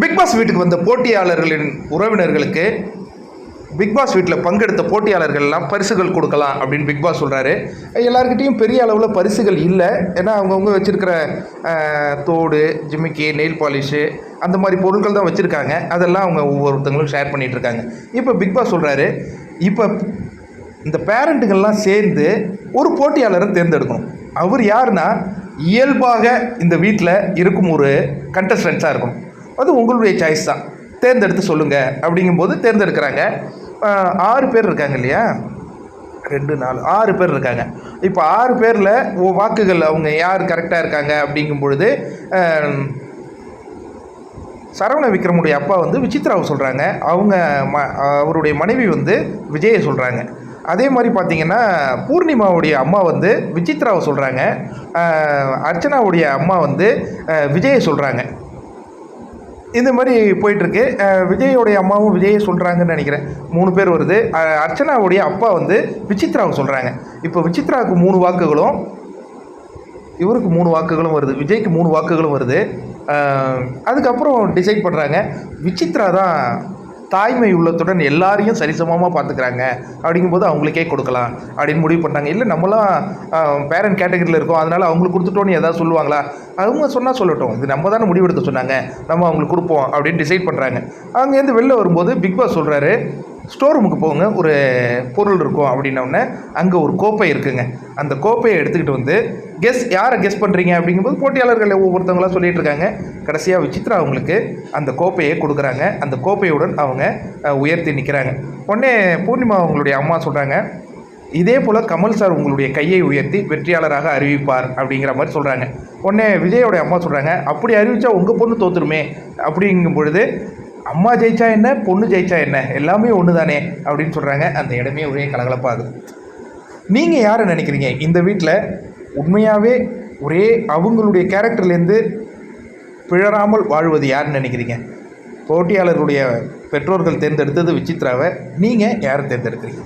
Big pass வீட்டுக்கு வந்த போட்டியாளர்களின் உறவினர்களுக்கு பிக் பாஸ் வீட்டில் பங்கெடுத்த போட்டியாளர்கள்லாம் பரிசுகள் கொடுக்கலாம் அப்படின்னு பிக் பாஸ் சொல்கிறாரு. எல்லாருக்கிட்டையும் பெரிய அளவில் பரிசுகள் இல்லை. ஏன்னா அவங்கவுங்க வச்சுருக்கிற தோடு, ஜிமிக்கி, நெயில் பாலிஷு அந்த மாதிரி பொருட்கள் தான் வச்சுருக்காங்க. அதெல்லாம் அவங்க ஒவ்வொருத்தங்களும் ஷேர் பண்ணிகிட்ருக்காங்க. இப்போ பிக் பாஸ் சொல்கிறாரு, இப்போ இந்த பேரண்ட்டுகள்லாம் சேர்ந்து ஒரு போட்டியாளரை தேர்ந்தெடுக்கணும். அவர் யாருன்னா, இயல்பாக இந்த வீட்டில் இருக்கும் ஒரு கண்டஸ்டன்ஸாக இருக்கணும். அது உங்களுடைய சாய்ஸ் தான், தேர்ந்தெடுத்து சொல்லுங்கள் அப்படிங்கும்போது தேர்ந்தெடுக்கிறாங்க. 6 பேர் இருக்காங்க இல்லையா, 2 4 6 பேர் இருக்காங்க. இப்போ 6 பேரில் வாக்குகள் அவங்க யார் கரெக்டாக இருக்காங்க அப்படிங்கும் பொழுது சரவண விக்ரமுடைய அப்பா வந்து விசித்ராவை சொல்கிறாங்க. அவருடைய மனைவி வந்து விஜயை சொல்கிறாங்க. அதே மாதிரி பார்த்திங்கன்னா பூர்ணிமாவுடைய அம்மா வந்து விசித்ராவை சொல்கிறாங்க. அர்ச்சனாவுடைய அம்மா வந்து விஜயை சொல்கிறாங்க. இந்த மாதிரி போயிட்டுருக்கு. விஜயோடைய அம்மாவும் விஜயை சொல்கிறாங்கன்னு நினைக்கிறேன். 3 பேர் வருது. அர்ச்சனாவுடைய அப்பா வந்து விசித்ராவை சொல்கிறாங்க. இப்போ விசித்ராவுக்கு 3 வாக்குகளும் இவருக்கு 3 வாக்குகளும் வருது, விஜய்க்கு 3 வாக்குகளும் வருது. அதுக்கப்புறம் டிசைட் பண்ணுறாங்க, விசித்ரா தான் தாய்மை உள்ளத்துடன் எல்லாரையும் சரிசமமாக பார்த்துக்கிறாங்க, அப்படிங்கும்போது அவங்களுக்கே கொடுக்கலாம் அப்படின்னு முடிவு பண்ணாங்க. இல்லை நம்மளாம் பேரண்ட் கேட்டகரியில் இருக்கோம், அதனால் அவங்களுக்கு கொடுத்துட்டோன்னு எதாவது சொல்லுவாங்களா, அவங்க சொன்னால் சொல்லட்டும், இது நம்ம தானே முடிவெடுக்க சொன்னாங்க, நம்ம அவங்களுக்கு கொடுப்போம் அப்படின்னு டிசைட் பண்ணுறாங்க. அங்கேருந்து வெளில வரும்போது பிக் பாஸ் சொல்கிறாரு, ஸ்டோர் ரூமுக்கு போங்க, ஒரு பொருள் இருக்கும் அப்படின்னோடனே அங்கே ஒரு கோப்பை இருக்குங்க. அந்த கோப்பையை எடுத்துக்கிட்டு வந்து யாரை கெஸ் பண்ணுறீங்க அப்படிங்கும்போது போட்டியாளர்கள் ஒவ்வொருத்தவங்களாம் சொல்லிகிட்டு இருக்காங்க. கடைசியாக விசித்ரா அவங்களுக்கு அந்த கோப்பையை கொடுக்குறாங்க. அந்த கோப்பையுடன் அவங்க உயர்த்தி நிற்கிறாங்க. உடனே பூர்ணிமா அவங்களுடைய அம்மா சொல்கிறாங்க, இதே போல் கமல் சார் உங்களுடைய கையை உயர்த்தி வெற்றியாளராக அறிவிப்பார் அப்படிங்கிற மாதிரி சொல்கிறாங்க. உடனே விஜயோடைய அம்மா சொல்கிறாங்க, அப்படி அறிவித்தா உங்கள் பொண்ணு தோற்றுருமே அப்படிங்கும் பொழுது, அம்மா ஜெயிச்சா என்ன, பொண்ணு ஜெயிச்சா என்ன, எல்லாமே ஒன்று தானே அப்படின்னு சொல்கிறாங்க. அந்த இடமே ஒரே கலகலப்பாகுது. நீங்கள் யாரை நினைக்கிறீங்க இந்த வீட்டில் உண்மையாகவே ஒரே அவங்களுடைய கேரக்டர்லேருந்து பிழறாமல் வாழ்வது யாருன்னு நினைக்கிறீங்க? போட்டியாளர்களுடைய பெற்றோர்கள் தேர்ந்தெடுத்தது விசித்ராவை, நீங்கள் யாரை தேர்ந்தெடுக்கிறீங்க?